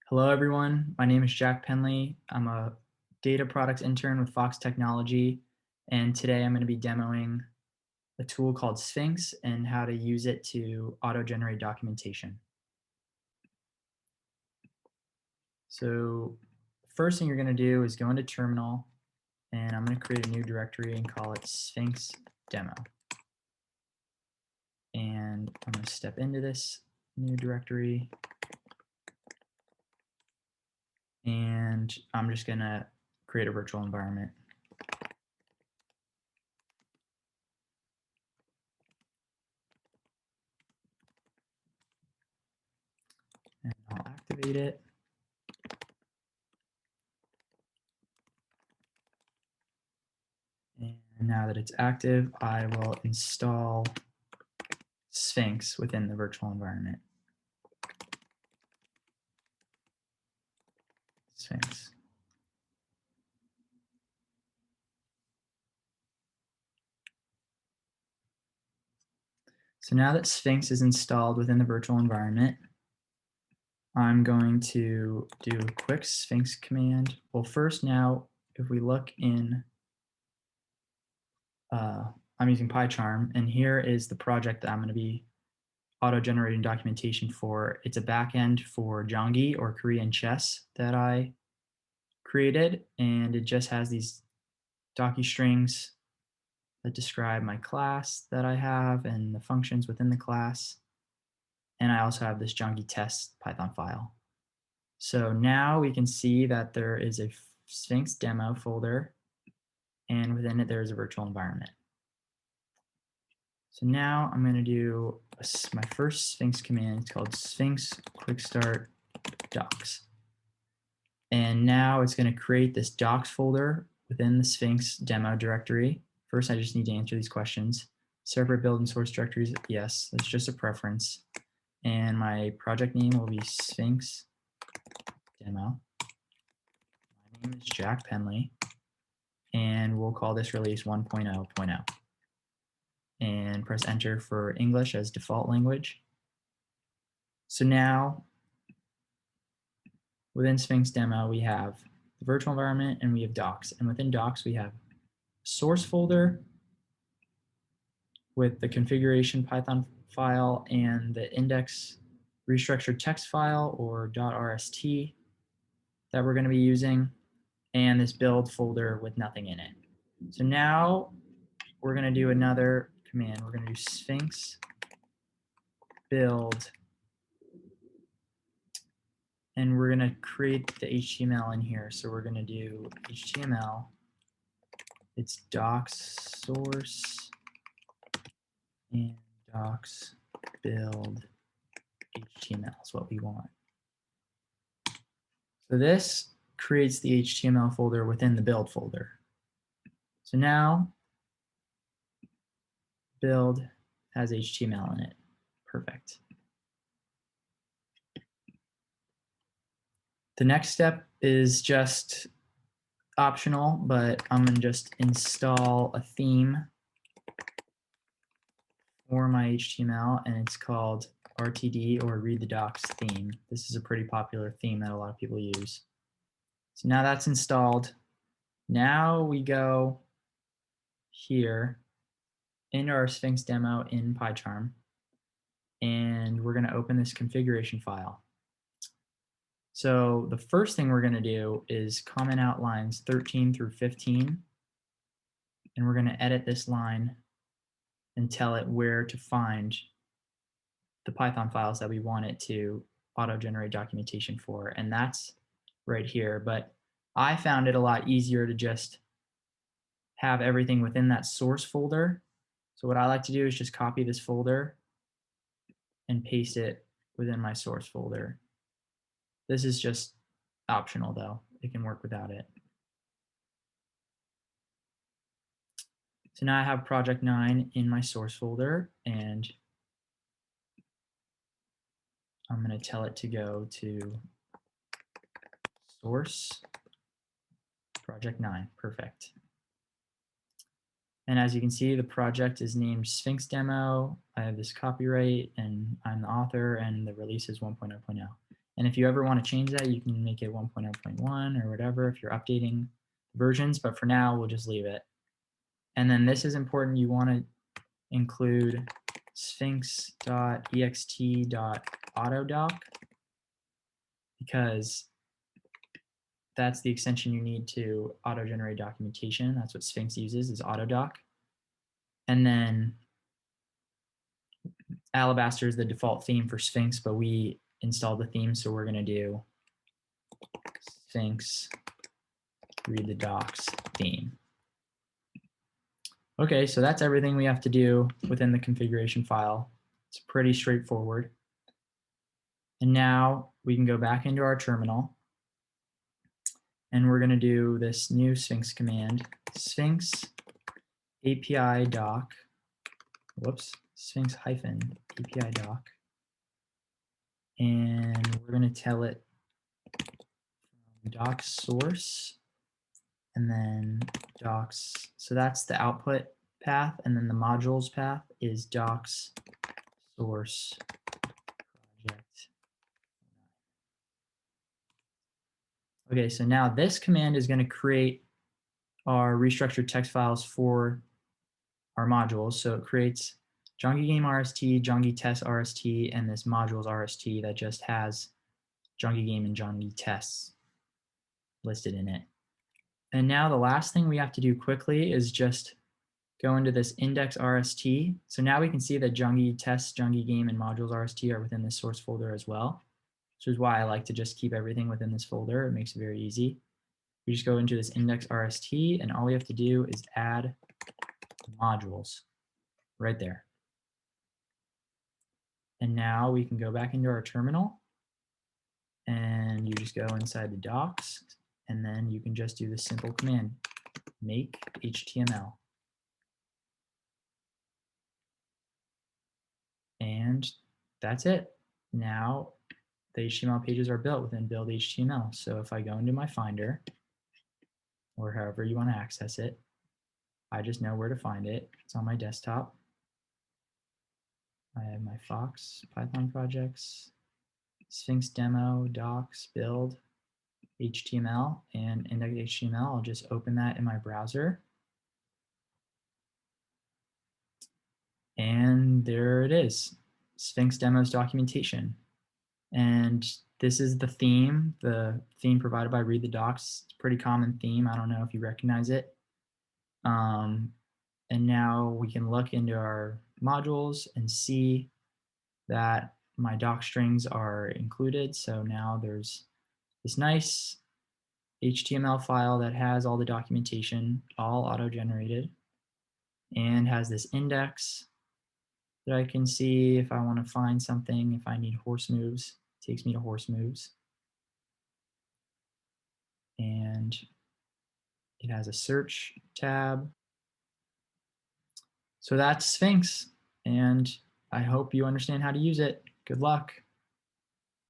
Hello, everyone. My name is Jack Penley. I'm a data products intern with Fox Technology, and today I'm going to be demoing a tool called Sphinx and how to use it to auto-generate documentation. So the first thing you're going to do is go into Terminal, and I'm going to create a new directory and call it Sphinx Demo. And I'm going to step into this new directory, and I'm just going to create a virtual environment. And I'll activate it. And now that it's active, I will install Sphinx within the virtual environment. Sphinx. So now that Sphinx is installed within the virtual environment, I'm going to do a quick Sphinx command. Well, first now, if we look in, I'm using PyCharm, and here is the project that I'm going to be auto-generating documentation for. It's a backend for Jongi or Korean chess that I created, and it just has these docu-strings that describe my class that I have and the functions within the class. And I also have this Jongi test Python file. So now we can see that there is a Sphinx demo folder, and within it there is a virtual environment. So now I'm going to do my first Sphinx command. It's called Sphinx quick start docs. And now it's going to create this docs folder within the Sphinx demo directory. First, I just need to answer these questions. Separate build and source directories, yes, that's just a preference. And my project name will be Sphinx Demo. My name is Jack Penley, and we'll call this release 1.0.0. And press enter for English as default language. So now, within Sphinx Demo, we have the virtual environment and we have docs. And within docs, we have source folder with the configuration Python file and the index restructured text file or .rst that we're going to be using, and this build folder with nothing in it. So now we're going to do another command. We're going to do Sphinx build, and we're going to create the HTML in here. So we're going to do HTML. It's docs source and docs build HTML is what we want. So this creates the HTML folder within the build folder. So now build has HTML in it. Perfect. The next step is just optional, but I'm going to just install a theme for my HTML, and it's called RTD or Read the Docs theme. This is a pretty popular theme that a lot of people use. So now that's installed. Now we go here into our Sphinx demo in PyCharm, and we're going to open this configuration file. So the first thing we're going to do is comment out lines 13 through 15, and we're going to edit this line and tell it where to find the Python files that we want it to auto-generate documentation for, and that's right here. But I found it a lot easier to just have everything within that source folder. So what I like to do is just copy this folder and paste it within my source folder. This is just optional though. It can work without it. So now I have project 9 in my source folder, and I'm going to tell it to go to source project 9. Perfect. And as you can see, the project is named Sphinx Demo. I have this copyright, and I'm the author, and the release is 1.0.0. And if you ever want to change that, you can make it 1.0.1 or whatever if you're updating versions, but for now, we'll just leave it. And then this is important. You want to include sphinx.ext.autodoc because that's the extension you need to auto-generate documentation. That's what Sphinx uses, is autodoc. And then Alabaster is the default theme for Sphinx, but we installed the theme, so we're going to do Sphinx read the docs theme. Okay, so that's everything we have to do within the configuration file. It's pretty straightforward. And now we can go back into our terminal, and we're going to do this new Sphinx command, Sphinx API doc, Sphinx API doc, and we're going to tell it doc source and then docs. So that's the output path, and then the modules path is docs source project. Okay, so now this command is going to create our restructured text files for our modules. So it creates Jongi game RST, Jongi test RST, and this modules RST that just has Jongi game and Jongi tests listed in it. And now the last thing we have to do quickly is just go into this index RST. So now we can see that Jongi tests, Jongi game, and modules RST are within this source folder as well, which is why I like to just keep everything within this folder. It makes it very easy. We just go into this index RST, and all we have to do is add modules right there. And now we can go back into our terminal, and you just go inside the docs, and then you can just do the simple command, make HTML. And that's it. Now the HTML pages are built within build HTML. So if I go into my Finder, or however you want to access it, I just know where to find it. It's on my desktop. I have my Fox Python projects, Sphinx Demo, docs, build, HTML, and index HTML. I'll just open that in my browser. And there it is, Sphinx Demo's documentation. And this is the theme provided by Read the Docs. It's a pretty common theme. I don't know if you recognize it. And now we can look into our modules and see that my doc strings are included. So now there's this nice HTML file that has all the documentation, all auto-generated, and has this index that I can see if I want to find something. If I need horse moves, it takes me to horse moves. And it has a search tab. So that's Sphinx, and I hope you understand how to use it. Good luck.